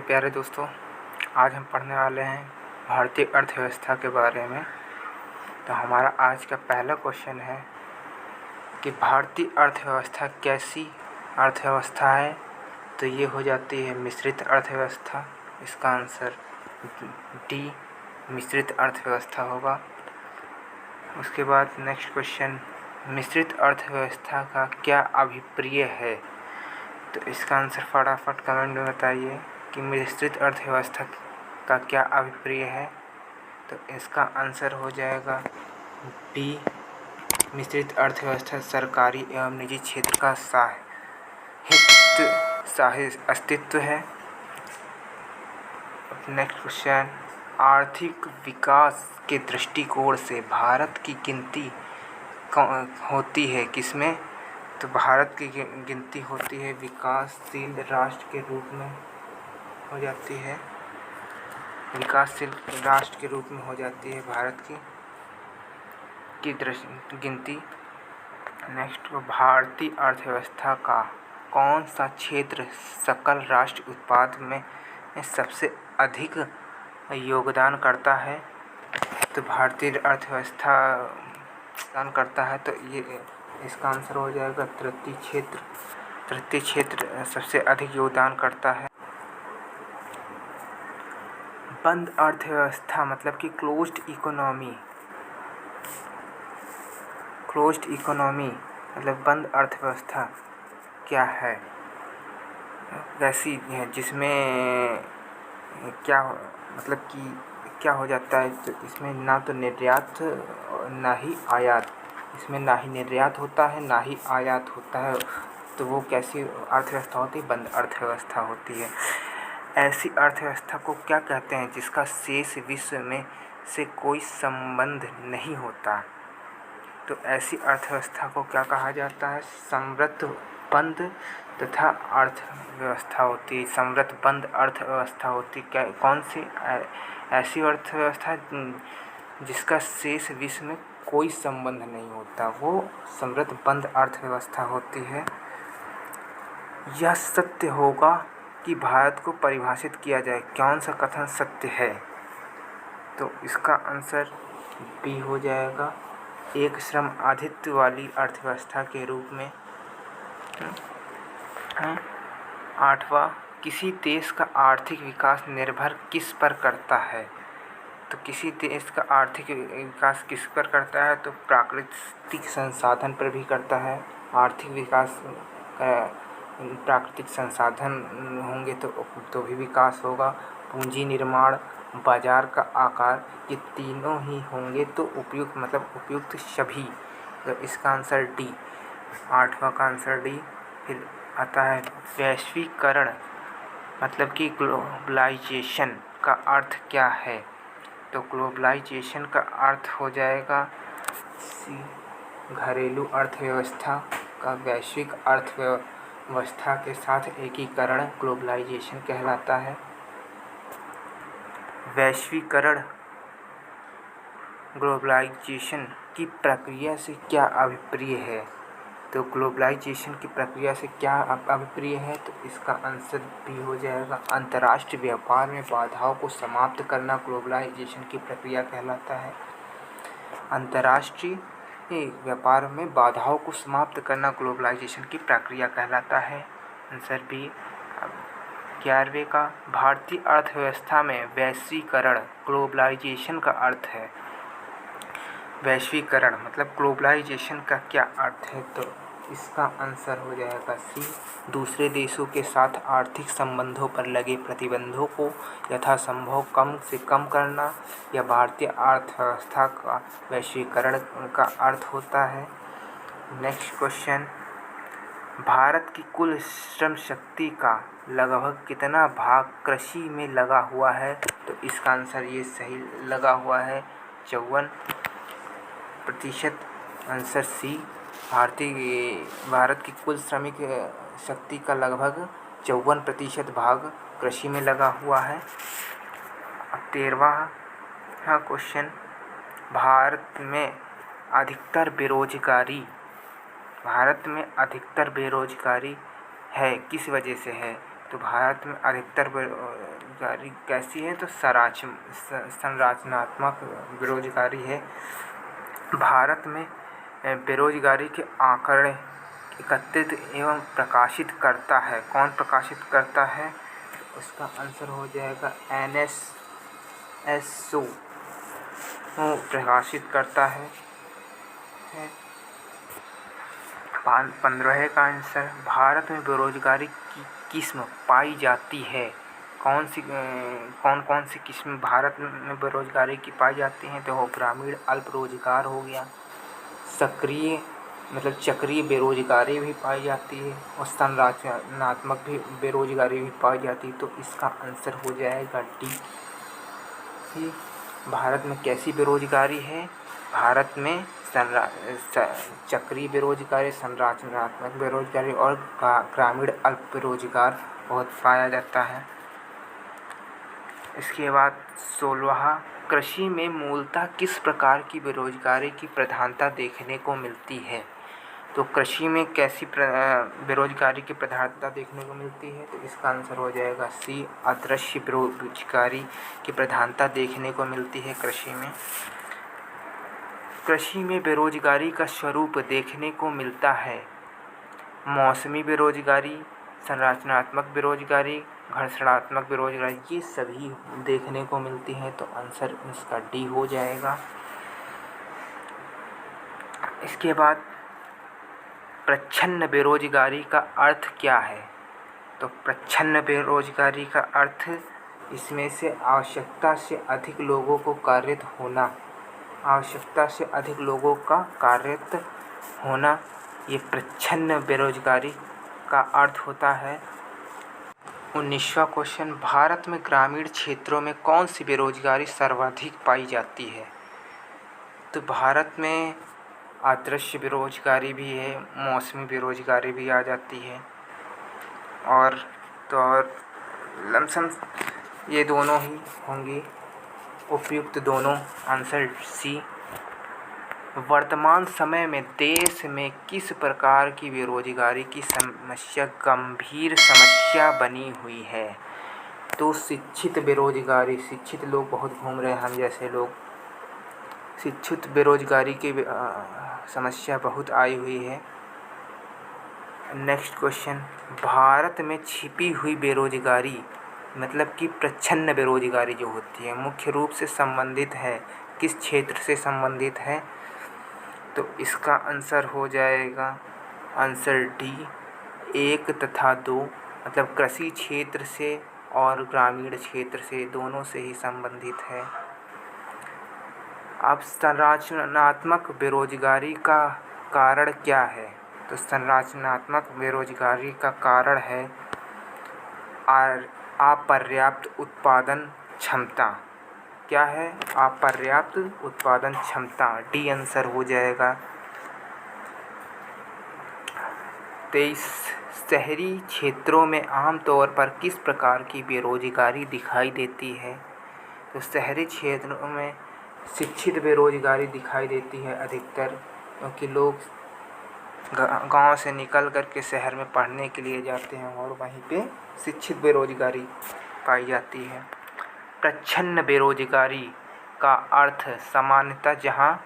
मेरे प्यारे दोस्तों, आज हम पढ़ने वाले हैं भारतीय अर्थव्यवस्था के बारे में। तो हमारा आज का पहला क्वेश्चन है कि भारतीय अर्थव्यवस्था कैसी अर्थव्यवस्था है। तो ये हो जाती है मिश्रित अर्थव्यवस्था। इसका आंसर डी मिश्रित अर्थव्यवस्था होगा। उसके बाद नेक्स्ट क्वेश्चन, मिश्रित अर्थव्यवस्था का क्या अभिप्राय है। तो इसका आंसर फटाफट कमेंट में बताइए कि मिश्रित अर्थव्यवस्था का क्या अभिप्राय है। तो इसका आंसर हो जाएगा बी मिश्रित अर्थव्यवस्था सरकारी एवं निजी क्षेत्र का साहित्य अस्तित्व है। नेक्स्ट क्वेश्चन, आर्थिक विकास के दृष्टिकोण से भारत की गिनती होती है किसमें। तो भारत की गिनती होती है विकासशील राष्ट्र के रूप में हो जाती है। विकासशील राष्ट्र के रूप में हो जाती है भारत की गिनती। नेक्स्ट, भारतीय अर्थव्यवस्था का कौन सा क्षेत्र सकल राष्ट्रीय उत्पाद में सबसे अधिक योगदान करता है। तो भारतीय अर्थव्यवस्था योगदान करता है, तो ये इसका आंसर हो जाएगा तृतीय क्षेत्र। तृतीय क्षेत्र सबसे अधिक योगदान करता है। बंद अर्थव्यवस्था मतलब कि क्लोज्ड इकोनॉमी मतलब बंद अर्थव्यवस्था क्या है। वैसी है जिसमें क्या मतलब कि क्या हो जाता है। तो इसमें ना तो निर्यात ना ही आयात, इसमें ना ही निर्यात होता है ना ही आयात होता है। तो वो कैसी अर्थव्यवस्था होती है, बंद अर्थव्यवस्था होती है। ऐसी अर्थव्यवस्था को क्या कहते हैं जिसका शेष विश्व में से कोई संबंध नहीं होता। तो ऐसी अर्थव्यवस्था को क्या कहा जाता है, समृद्ध बंद तथा अर्थव्यवस्था होती है। समृद्ध बंद अर्थव्यवस्था होती क्या, कौन सी ऐसी अर्थव्यवस्था जिसका शेष विश्व में कोई संबंध नहीं होता, वो समृद्ध बंद अर्थव्यवस्था होती है। यह सत्य होगा कि भारत को परिभाषित किया जाए, कौन सा कथन सत्य है। तो इसका आंसर बी हो जाएगा, एक श्रम आधित्य वाली अर्थव्यवस्था के रूप में। 8वां, किसी देश का आर्थिक विकास निर्भर किस पर करता है। तो किसी देश का आर्थिक विकास किस पर करता है, तो प्राकृतिक संसाधन पर भी करता है। आर्थिक विकास प्राकृतिक संसाधन होंगे तो भी विकास होगा। पूंजी निर्माण, बाजार का आकार, ये तीनों ही होंगे तो उपयुक्त सभी। तो इसका आंसर डी, 8वां का आंसर डी। फिर आता है वैश्वीकरण मतलब कि ग्लोबलाइजेशन का अर्थ क्या है। तो ग्लोबलाइजेशन का अर्थ हो जाएगा घरेलू अर्थव्यवस्था का वैश्विक अर्थव्यवस्था के साथ एकीकरण ग्लोबलाइजेशन कहलाता है। वैश्वीकरण ग्लोबलाइजेशन की प्रक्रिया से क्या अभिप्राय है। तो ग्लोबलाइजेशन की प्रक्रिया से क्या अभिप्राय है, तो इसका आंसर भी हो जाएगा अंतर्राष्ट्रीय व्यापार में बाधाओं को समाप्त करना ग्लोबलाइजेशन की प्रक्रिया कहलाता है। अंतर्राष्ट्रीय व्यापार में बाधाओं को समाप्त करना ग्लोबलाइजेशन की प्रक्रिया कहलाता है। Answer B. 11वें का, भारतीय अर्थव्यवस्था में वैश्वीकरण ग्लोबलाइजेशन का अर्थ है। वैश्वीकरण मतलब ग्लोबलाइजेशन का क्या अर्थ है, तो इसका आंसर हो जाएगा सी, दूसरे देशों के साथ आर्थिक संबंधों पर लगे प्रतिबंधों को यथासंभव कम से कम करना। यह भारतीय अर्थव्यवस्था का वैश्वीकरण का अर्थ होता है। नेक्स्ट क्वेश्चन, भारत की कुल श्रम शक्ति का लगभग कितना भाग कृषि में लगा हुआ है। तो इसका आंसर ये सही लगा हुआ है 54%। आंसर सी, भारत की कुल श्रमिक शक्ति का लगभग 54% भाग कृषि में लगा हुआ है। अब 13वां क्वेश्चन, भारत में अधिकतर बेरोजगारी है किस वजह से है। तो भारत में अधिकतर बेरोजगारी कैसी है? तो संरचनात्मक बेरोजगारी है। भारत में बेरोजगारी के आंकड़े एकत्रित एवं प्रकाशित करता है। कौन प्रकाशित करता है? उसका आंसर हो जाएगा NSSO प्रकाशित करता है। 15 का आंसर, भारत में बेरोजगारी की किस्म पाई जाती है। कौन कौन सी किस्म भारत में बेरोजगारी की पाई जाती हैं? तो ग्रामीण अल्प रोजगार हो गया, सक्रिय मतलब चक्रीय बेरोजगारी भी पाई जाती है, और संरचनात्मक भी बेरोजगारी भी पाई जाती है। तो इसका आंसर हो जाएगा डी। भारत में कैसी बेरोजगारी है? भारत में चक्रीय बेरोजगारी, संरचनात्मक बेरोजगारी और ग्रामीण अल्प बेरोजगार बहुत पाया जाता है। इसके बाद 16वां, कृषि में मूलतः किस प्रकार की बेरोजगारी की प्रधानता देखने को मिलती है? तो कृषि में कैसी बेरोजगारी की प्रधानता देखने को मिलती है? तो इसका आंसर हो जाएगा सी, अदृश्य बेरोजगारी की प्रधानता देखने को मिलती है कृषि में। कृषि में बेरोजगारी का स्वरूप देखने को मिलता है मौसमी बेरोजगारी, संरचनात्मक बेरोजगारी, घर्षणात्मक बेरोजगारी, ये सभी देखने को मिलती है। तो आंसर इसका डी हो जाएगा। इसके बाद प्रच्छन्न बेरोजगारी का अर्थ क्या है? तो प्रच्छन्न बेरोजगारी का अर्थ इसमें से आवश्यकता से अधिक लोगों को कार्यरत होना, आवश्यकता से अधिक लोगों का कार्यरत होना, ये प्रच्छन्न बेरोजगारी का अर्थ होता है। 19वां क्वेश्चन, भारत में ग्रामीण क्षेत्रों में कौन सी बेरोजगारी सर्वाधिक पाई जाती है? तो भारत में अदृश्य बेरोजगारी भी है, मौसमी बेरोजगारी भी आ जाती है, और लमसम ये दोनों ही होंगी उपयुक्त दोनों। Answer C. वर्तमान समय में देश में किस प्रकार की बेरोजगारी की समस्या गंभीर समस्या बनी हुई है? तो शिक्षित बेरोजगारी, शिक्षित लोग बहुत घूम रहे हैं, हम जैसे लोग, शिक्षित बेरोजगारी की समस्या बहुत आई हुई है। नेक्स्ट क्वेश्चन, भारत में छिपी हुई बेरोजगारी मतलब कि प्रच्छन्न बेरोजगारी जो होती है मुख्य रूप से संबंधित है किस क्षेत्र से संबंधित है? तो इसका आंसर हो जाएगा आंसर डी, 1 तथा 2, मतलब कृषि क्षेत्र से और ग्रामीण क्षेत्र से, दोनों से ही संबंधित है। अब संरचनात्मक बेरोजगारी का कारण क्या है? तो संरचनात्मक बेरोजगारी का कारण है अपर्याप्त उत्पादन क्षमता। क्या है? अपर्याप्त उत्पादन क्षमता। डी आंसर हो जाएगा। 23, शहरी क्षेत्रों में आमतौर पर किस प्रकार की बेरोजगारी दिखाई देती है? तो शहरी क्षेत्रों में शिक्षित बेरोजगारी दिखाई देती है अधिकतर, क्योंकि लोग गांव से निकल कर के शहर में पढ़ने के लिए जाते हैं और वहीं पे शिक्षित बेरोजगारी पाई जाती है। प्रच्छन्न बेरोजगारी का अर्थ सामान्यतः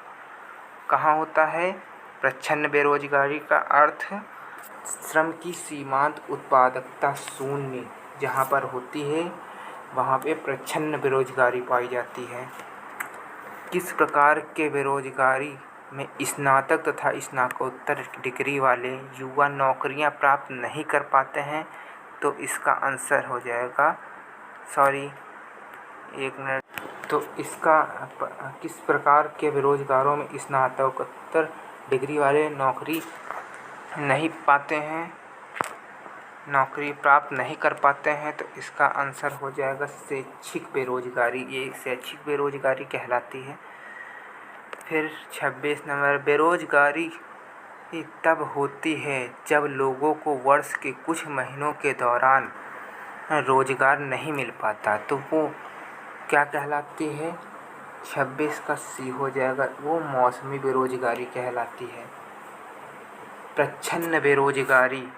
कहाँ होता है? प्रच्छन्न बेरोजगारी का अर्थ श्रम की सीमांत उत्पादकता शून्य जहाँ पर होती है वहाँ पे प्रच्छन्न बेरोजगारी पाई जाती है। किस प्रकार के बेरोजगारी में स्नातक तथा स्नातकोत्तर डिग्री वाले युवा नौकरियां प्राप्त नहीं कर पाते हैं? तो इसका आंसर हो जाएगा, एक मिनट, तो इसका किस प्रकार के बेरोजगारों में स्नातकोत्तर डिग्री वाले नौकरी नहीं पाते हैं, नौकरी प्राप्त नहीं कर पाते हैं? तो इसका आंसर हो जाएगा शैक्षिक बेरोजगारी, ये शैक्षिक बेरोजगारी कहलाती है। फिर 26 नंबर, बेरोजगारी तब होती है जब लोगों को वर्ष के कुछ महीनों के दौरान रोजगार नहीं मिल पाता, तो वो क्या कहलाती है? 26 का सी हो जाएगा, वो मौसमी बेरोजगारी कहलाती है। प्रच्छन्न बेरोजगारी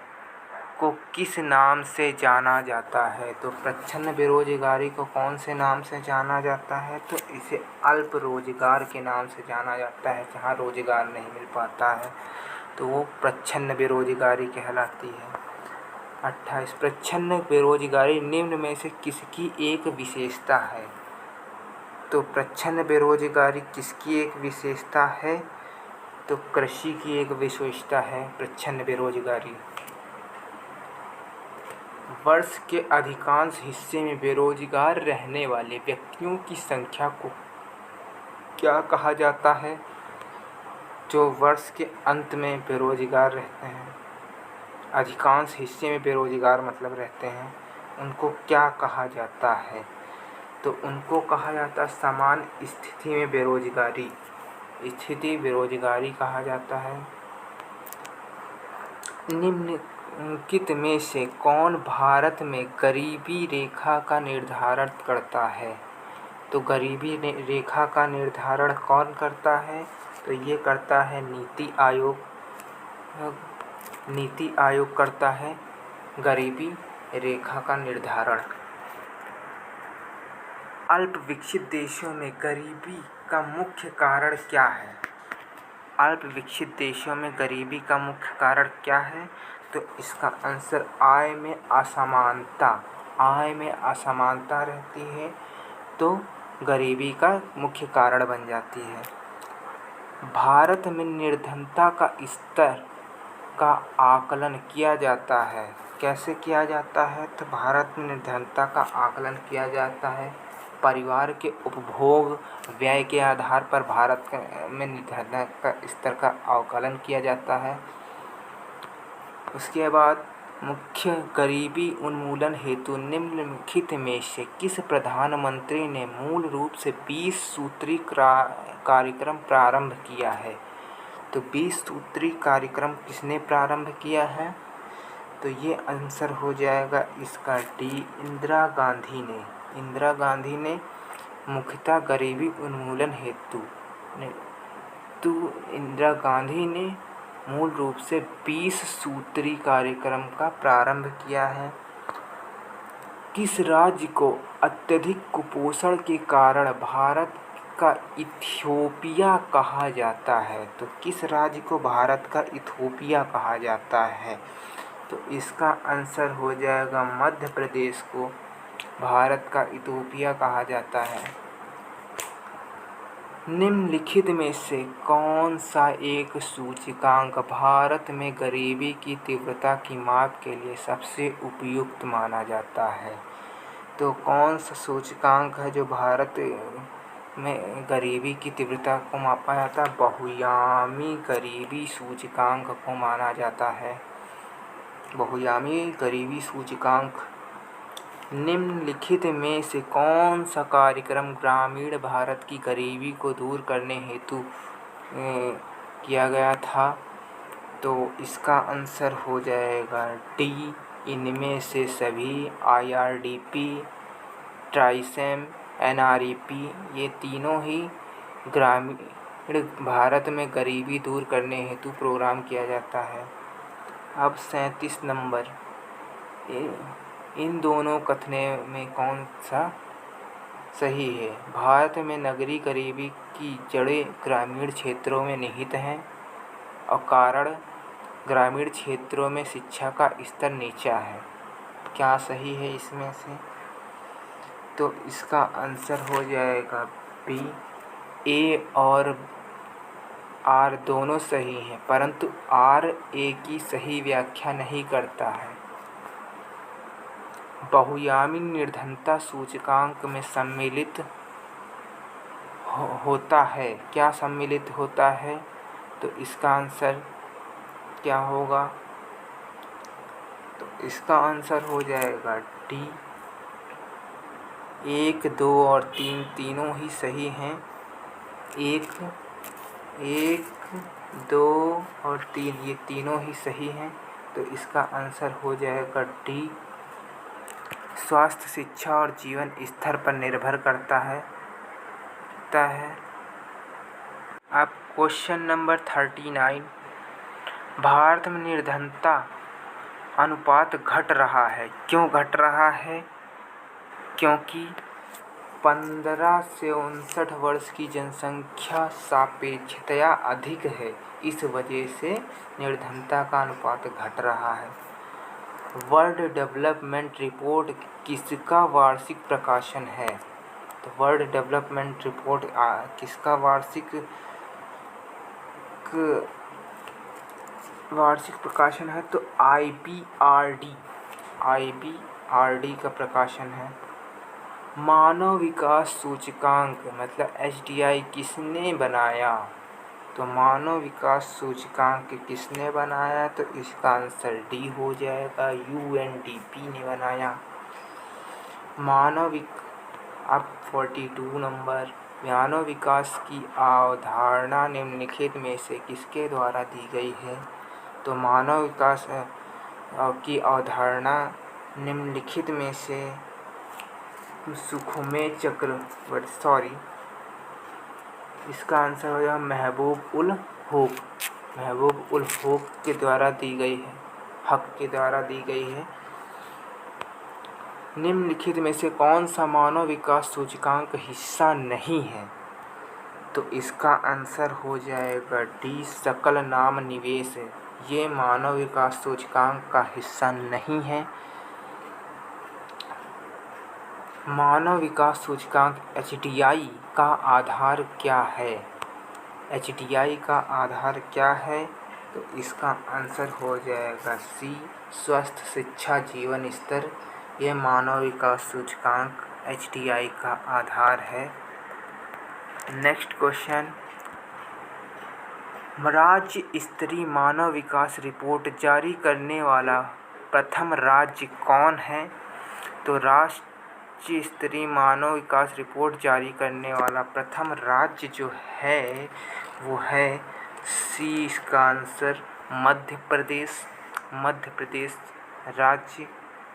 को किस नाम से जाना जाता है? तो प्रच्छन्न बेरोजगारी को कौन से नाम से जाना जाता है? तो इसे अल्प रोजगार के नाम से जाना जाता है। जहाँ रोजगार नहीं मिल पाता है तो वो प्रच्छन्न बेरोजगारी कहलाती है। 28 प्रच्छन्न बेरोजगारी निम्न में से किसकी एक विशेषता है? तो प्रच्छन्न बेरोजगारी किसकी एक विशेषता है? तो कृषि की एक विशेषता है प्रच्छन्न बेरोजगारी। वर्ष के अधिकांश हिस्से में बेरोजगार रहने वाले व्यक्तियों की संख्या को क्या कहा जाता है? जो वर्ष के अंत में बेरोजगार रहते हैं, अधिकांश हिस्से में बेरोजगार मतलब रहते हैं, उनको क्या कहा जाता है? तो उनको कहा जाता है समान स्थिति में बेरोजगारी, स्थिति बेरोजगारी कहा जाता है। निम्नलिखित में से कौन भारत में गरीबी रेखा का निर्धारण करता है? तो गरीबी रेखा का निर्धारण कौन करता है? तो ये करता है नीति आयोग। नीति आयोग करता है गरीबी रेखा का निर्धारण। अल्प विकसित देशों में गरीबी का मुख्य कारण क्या है? अल्प विकसित देशों में गरीबी का मुख्य कारण क्या है? तो इसका आंसर आय में असमानता। आय में असमानता रहती है तो गरीबी का मुख्य कारण बन जाती है। भारत में निर्धनता का स्तर का आकलन किया जाता है। कैसे किया जाता है? तो भारत में निर्धनता का आकलन किया जाता है परिवार के उपभोग व्यय के आधार पर भारत में निर्धनता का स्तर का आकलन किया जाता है। उसके बाद मुख्य गरीबी उन्मूलन हेतु निम्नलिखित में से किस प्रधानमंत्री ने मूल रूप से 20 सूत्री कार्यक्रम प्रारंभ किया है? तो 20 सूत्री कार्यक्रम किसने प्रारंभ किया है? तो ये आंसर हो जाएगा इसका डी, इंदिरा गांधी ने। इंदिरा गांधी ने मुख्यतः गरीबी उन्मूलन हेतु इंदिरा गांधी ने मूल रूप से 20 सूत्री कार्यक्रम का प्रारंभ किया है। किस राज्य को अत्यधिक कुपोषण के कारण भारत का इथियोपिया कहा जाता है? तो किस राज्य को भारत का इथियोपिया कहा जाता है? तो इसका आंसर हो जाएगा मध्य प्रदेश को भारत का इथियोपिया कहा जाता है। निम्नलिखित में से कौन सा एक सूचकांक भारत में गरीबी की तीव्रता की माप के लिए सबसे उपयुक्त माना जाता है? तो कौन सा सूचकांक है जो भारत में गरीबी की तीव्रता को मापा जाता है? बहुआयामी गरीबी सूचकांक को माना जाता है। बहुआयामी गरीबी सूचकांक। निम्नलिखित में से कौन सा कार्यक्रम ग्रामीण भारत की गरीबी को दूर करने हेतु किया गया था? तो इसका आंसर हो जाएगा डी, इनमें से सभी। IRDP, ट्राइसेम, NREP ये तीनों ही ग्रामीण भारत में गरीबी दूर करने हेतु प्रोग्राम किया जाता है। अब 37 नंबर, इन दोनों कथनों में कौन सा सही है? भारत में नगरीय गरीबी की जड़ें ग्रामीण क्षेत्रों में निहित हैं और कारण ग्रामीण क्षेत्रों में शिक्षा का स्तर नीचा है। क्या सही है इसमें से? तो इसका आंसर हो जाएगा बी। ए और आर दोनों सही हैं, परंतु आर ए की सही व्याख्या नहीं करता है। बहुआयामी निर्धनता सूचकांक में सम्मिलित होता है। क्या सम्मिलित होता है? तो इसका आंसर क्या होगा? तो इसका आंसर हो जाएगा डी। 1, 2 और 3 तीनों ही सही हैं। 1, 2 और 3 ये तीनों ही सही हैं। तो इसका आंसर हो जाएगा डी। स्वास्थ्य, शिक्षा और जीवन स्तर पर निर्भर करता है। अब क्वेश्चन नंबर 39, भारत में निर्धनता अनुपात घट रहा है। क्यों घट रहा है? क्योंकि 15 से 59 वर्ष की जनसंख्या सापेक्षतया अधिक है, इस वजह से निर्धनता का अनुपात घट रहा है। वर्ल्ड डेवलपमेंट रिपोर्ट किसका वार्षिक प्रकाशन है? तो वर्ल्ड डेवलपमेंट रिपोर्ट किसका वार्षिक प्रकाशन है? तो IBRD का प्रकाशन है। मानव विकास सूचकांक मतलब HDI किसने बनाया? तो मानव विकास सूचकांक किसने बनाया? तो इसका आंसर डी हो जाएगा, UNDP ने बनाया। अब 42 नंबर, मानव विकास की अवधारणा निम्नलिखित में से किसके द्वारा दी गई है? तो मानव विकास की अवधारणा निम्नलिखित में से सुखमेव चक्रवर्ती इसका आंसर हो जाएगा महबूब उल हक के द्वारा दी गई है। निम्नलिखित में से कौन सा मानव विकास सूचकांक हिस्सा नहीं है? तो इसका आंसर हो जाएगा डी, सकल नाम निवेश। ये मानव विकास सूचकांक का हिस्सा नहीं है। मानव विकास सूचकांक HDI का आधार क्या है? HDI का आधार क्या है? तो इसका आंसर हो जाएगा सी, स्वस्थ शिक्षा जीवन स्तर। यह मानव विकास सूचकांक HDI का आधार है। नेक्स्ट क्वेश्चन, राज्य स्तरीय मानव विकास रिपोर्ट जारी करने वाला प्रथम राज्य कौन है? तो राज्य स्तरीय मानव विकास रिपोर्ट जारी करने वाला प्रथम राज्य जो है वो है सी, इसका आंसर मध्य प्रदेश राज्य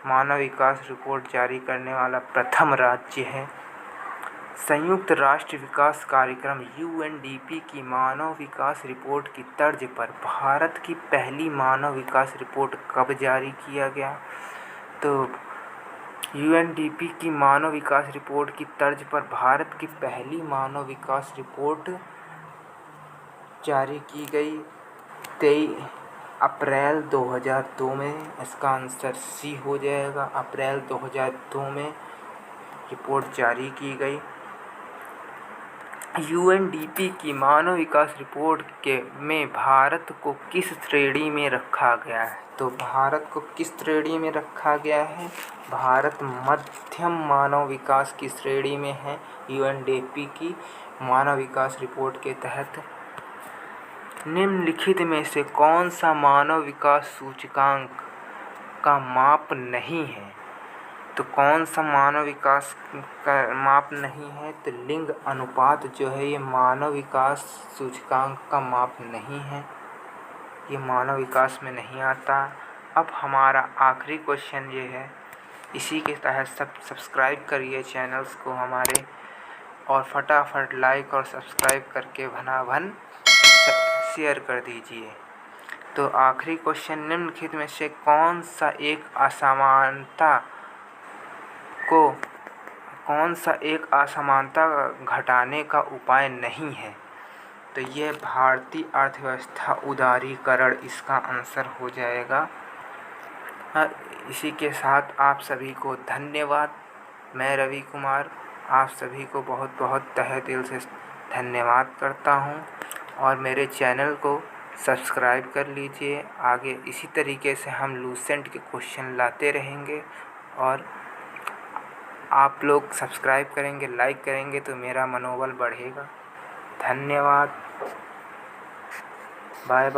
मानव विकास रिपोर्ट जारी करने वाला प्रथम राज्य है। संयुक्त राष्ट्र विकास कार्यक्रम UNDP की मानव विकास रिपोर्ट की तर्ज पर भारत की पहली मानव विकास रिपोर्ट कब जारी किया गया? तो UNDP की मानव विकास रिपोर्ट की तर्ज पर भारत की पहली मानव विकास रिपोर्ट जारी की गई 23 अप्रैल 2002 में। इसका आंसर सी हो जाएगा, अप्रैल 2002 में रिपोर्ट जारी की गई। UNDP की मानव विकास रिपोर्ट में भारत को किस श्रेणी में रखा गया है? तो भारत को किस श्रेणी में रखा गया है? भारत मध्यम मानव विकास की श्रेणी में है UNDP की मानव विकास रिपोर्ट के तहत। निम्नलिखित में से कौन सा मानव विकास सूचकांक का माप नहीं है? तो कौन सा मानव विकास का माप नहीं है? तो लिंग अनुपात जो है ये मानव विकास सूचकांक का माप नहीं है, ये मानव विकास में नहीं आता। अब हमारा आखिरी क्वेश्चन ये है, इसी के तहत सब सब्सक्राइब करिए चैनल्स को हमारे, और फटाफट लाइक और सब्सक्राइब करके भनाभन शेयर कर दीजिए। तो आखिरी क्वेश्चन, निम्नलिखित में से कौन सा एक असमानता घटाने का उपाय नहीं है? तो यह भारतीय अर्थव्यवस्था उदारीकरण इसका आंसर हो जाएगा। इसी के साथ आप सभी को धन्यवाद। मैं रवि कुमार आप सभी को बहुत बहुत तहे दिल से धन्यवाद करता हूं, और मेरे चैनल को सब्सक्राइब कर लीजिए। आगे इसी तरीके से हम लूसेंट के क्वेश्चन लाते रहेंगे, और आप लोग सब्सक्राइब करेंगे, लाइक करेंगे तो मेरा मनोबल बढ़ेगा। धन्यवाद, बाय बाय।